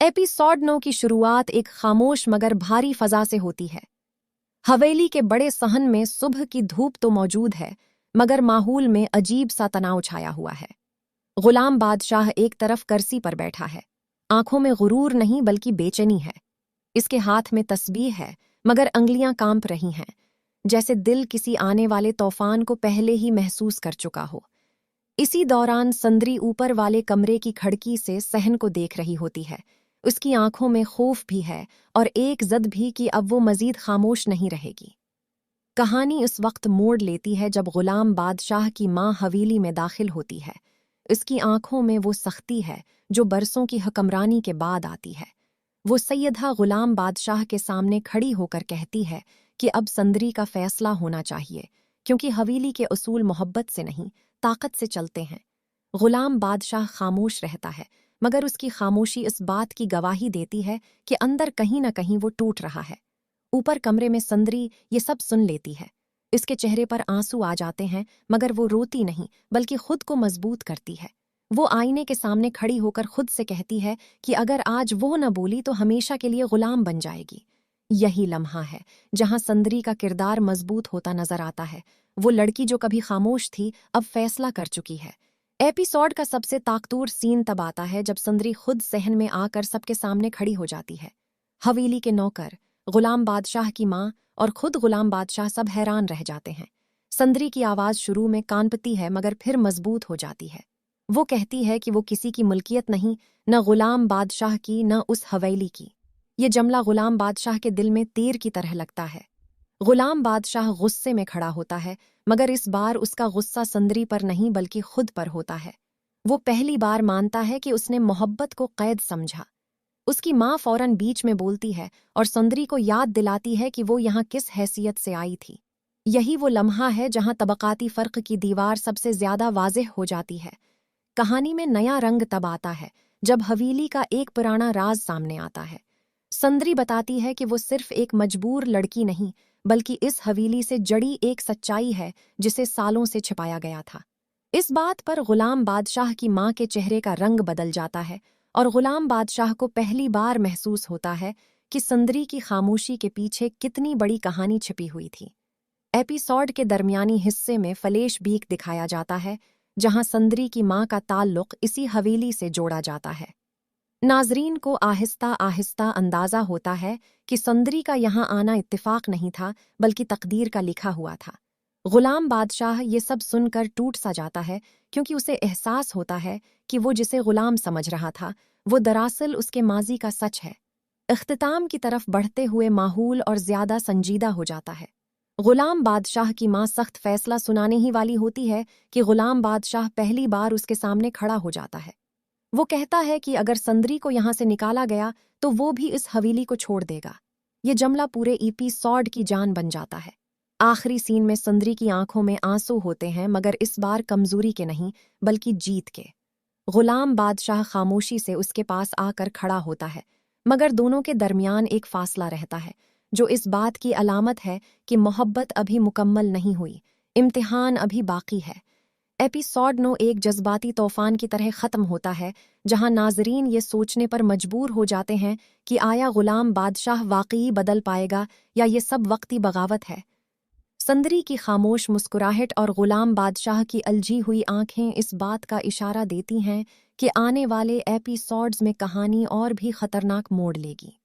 Episode 9 की शुरुआत एक खामोश मगर भारी फजा से होती है। हवेली के बड़े सहन में सुबह की धूप तो मौजूद है, मगर माहौल में अजीब सा तनाव छाया हुआ है। गुलाम बादशाह एक तरफ कर्सी पर बैठा है, आंखों में गुरूर नहीं बल्कि बेचैनी है। इसके हाथ में तस्बीह है, मगर अंगलियां कांप रही हैं, जैसे दिल किसी आने वाले तूफान को पहले ही महसूस कर चुका हो। इसी दौरान संदरी ऊपर वाले कमरे की खिड़की से सहन को देख रही होती है। उसकी आंखों में खौफ भी है और एक जद भी कि अब वो मजीद खामोश नहीं रहेगी। कहानी उस वक्त मोड़ लेती है जब गुलाम बादशाह की मां हवेली में दाखिल होती है। उसकी आंखों में वो सख्ती है जो बरसों की हुक्मरानी के बाद आती है। वो सैयदा गुलाम बादशाह के सामने खड़ी होकर कहती है कि अब संदरी का फैसला होना चाहिए, क्योंकि हवेली के उसूल मोहब्बत से नहीं, ताकत से चलते हैं। गुलाम बादशाह खामोश रहता है, मगर उसकी खामोशी इस बात की गवाही देती है कि अंदर कहीं न कहीं वो टूट रहा है। ऊपर कमरे में संदरी ये सब सुन लेती है। इसके चेहरे पर आंसू आ जाते हैं, मगर वो रोती नहीं बल्कि खुद को मजबूत करती है। वो आईने के सामने खड़ी होकर खुद से कहती है कि अगर आज वो न बोली तो हमेशा के लिए गुलाम बन जाएगी। यही लम्हा है जहां संदरी का किरदार मजबूत होता नजर आता है। वो लड़की जो कभी खामोश थी अब फैसला कर चुकी है। एपिसोड का सबसे ताकतूर सीन तब आता है जब संदरी खुद सहन में आकर सबके सामने खड़ी हो जाती है। हवेली के नौकर, गुलाम बादशाह की माँ और खुद गुलाम बादशाह सब हैरान रह जाते हैं। संदरी की आवाज़ शुरू में कांपती है, मगर फिर मजबूत हो जाती है। वो कहती है कि वो किसी की मुल्कियत नहीं, न गुलाम बादशाह की न उस हवेली की। ये जमला गुलाम बादशाह के दिल में तीर की तरह लगता है। गुलाम बादशाह गुस्से में खड़ा होता है, मगर इस बार उसका गुस्सा संदरी पर नहीं बल्कि खुद पर होता है। वो पहली बार मानता है कि उसने मोहब्बत को कैद समझा। उसकी माँ फौरन बीच में बोलती है और संदरी को याद दिलाती है कि वो यहाँ किस हैसियत से आई थी। यही वो लम्हा है जहाँ तबकाती फ़र्क की दीवार सबसे ज्यादा वाज़ेह हो जाती है। कहानी में नया रंग तब आता है जब हवेली का एक पुराना राज सामने आता है। संदरी बताती है कि वो सिर्फ एक मजबूर लड़की नहीं, बल्कि इस हवेली से जड़ी एक सच्चाई है जिसे सालों से छिपाया गया था। इस बात पर गुलाम बादशाह की माँ के चेहरे का रंग बदल जाता है और गुलाम बादशाह को पहली बार महसूस होता है कि संदरी की खामोशी के पीछे कितनी बड़ी कहानी छिपी हुई थी। एपिसोड के दरमियानी हिस्से में फलेश बीक दिखाया जाता है, जहां संदरी की माँ का ताल्लुक इसी हवेली से जोड़ा जाता है। नाजरीन को आहिस्ता आहिस्ता अंदाजा होता है कि संदरी का यहाँ आना इत्तेफाक नहीं था, बल्कि तकदीर का लिखा हुआ था। गुलाम बादशाह ये सब सुनकर टूट सा जाता है, क्योंकि उसे एहसास होता है कि वो जिसे गुलाम समझ रहा था वो दरअसल उसके माजी का सच है। इख्तिताम की तरफ बढ़ते हुए माहौल और ज्यादा संजीदा हो जाता है। गुलाम बादशाह की माँ सख्त फैसला सुनाने ही वाली होती है कि गुलाम बादशाह पहली बार उसके सामने खड़ा हो जाता है। वो कहता है कि अगर संदरी को यहाँ से निकाला गया तो वो भी इस हवेली को छोड़ देगा। ये जमला पूरे एपिसोड की जान बन जाता है। आखिरी सीन में संदरी की आंखों में आंसू होते हैं, मगर इस बार कमजोरी के नहीं बल्कि जीत के। गुलाम बादशाह खामोशी से उसके पास आकर खड़ा होता है, मगर दोनों के दरमियान एक फासला रहता है, जो इस बात की अलामत है कि मोहब्बत अभी मुकम्मल नहीं हुई, इम्तिहान अभी बाकी है। एपिसोड 9 एक जज्बाती तूफान की तरह ख़त्म होता है, जहां नाजरीन ये सोचने पर मजबूर हो जाते हैं कि आया गुलाम बादशाह वाकई बदल पाएगा या ये सब वक्ती बगावत है। संदरी की खामोश मुस्कुराहट और गुलाम बादशाह की अलझी हुई आंखें इस बात का इशारा देती हैं कि आने वाले एपिसोड्स में कहानी और भी खतरनाक मोड़ लेगी।